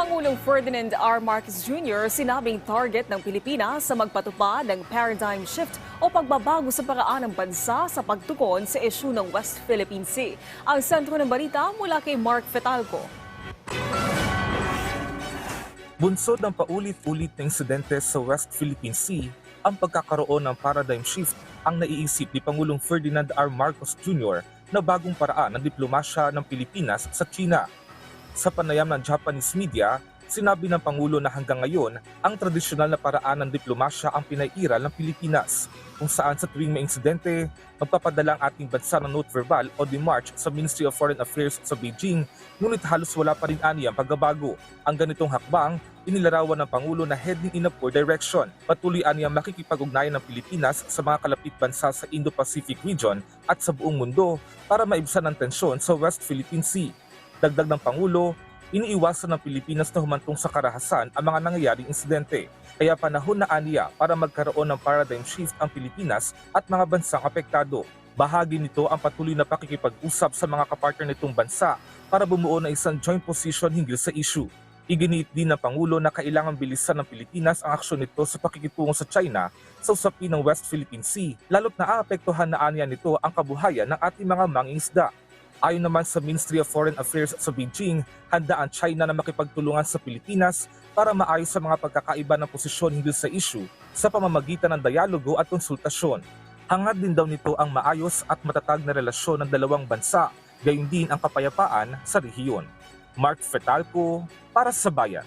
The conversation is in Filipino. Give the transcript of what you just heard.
Pangulong Ferdinand R. Marcos Jr. sinabing target ng Pilipinas sa magpatupad ng paradigm shift o pagbabago sa paraan ng bansa sa pagtugon sa isyu ng West Philippine Sea. Ang sentro ng balita mula kay Mark Fetalco. Bunsod ng paulit-ulit na insidente sa West Philippine Sea, ang pagkakaroon ng paradigm shift ang naiisip ni Pangulong Ferdinand R. Marcos Jr. na bagong paraan ng diplomasya ng Pilipinas sa China. Sa panayam ng Japanese media, sinabi ng Pangulo na hanggang ngayon, ang tradisyonal na paraan ng diplomasya ang pinairal ng Pilipinas, kung saan sa tuwing may insidente, magpapadala ang ating bansa ng note verbal o demarche sa Ministry of Foreign Affairs sa Beijing, ngunit halos wala pa rin aniyang pagbabago. Ang ganitong hakbang, inilarawan ng Pangulo na heading in a poor direction. Patuloy aniyang makikipag-ugnayan ng Pilipinas sa mga kalapit bansa sa Indo-Pacific region at sa buong mundo para maibsan ang tensyon sa West Philippine Sea. Dagdag ng Pangulo, iniiwasan ng Pilipinas na humantong sa karahasan ang mga nangyayaring insidente. Kaya panahon na aniya para magkaroon ng paradigm shift ang Pilipinas at mga bansang apektado. Bahagi nito ang patuloy na pakikipag-usap sa mga kapartner nitong bansa para bumuo na isang joint position hinggil sa issue. Iginiit din ng Pangulo na kailangang bilisan ng Pilipinas ang aksyon nito sa pakikitungo sa China sa usapin ng West Philippine Sea, lalo't naaapektuhan na aniya nito ang kabuhayan ng ating mga mangingisda. Ayon naman sa Ministry of Foreign Affairs sa Beijing, handa ang China na makipagtulungan sa Pilipinas para maayos sa mga pagkakaiba ng posisyon hinggil sa issue sa pamamagitan ng dialogo at konsultasyon. Hangad din daw nito ang maayos at matatag na relasyon ng dalawang bansa, gayon din ang kapayapaan sa rehiyon. Mark Fetalco para sa Bayan.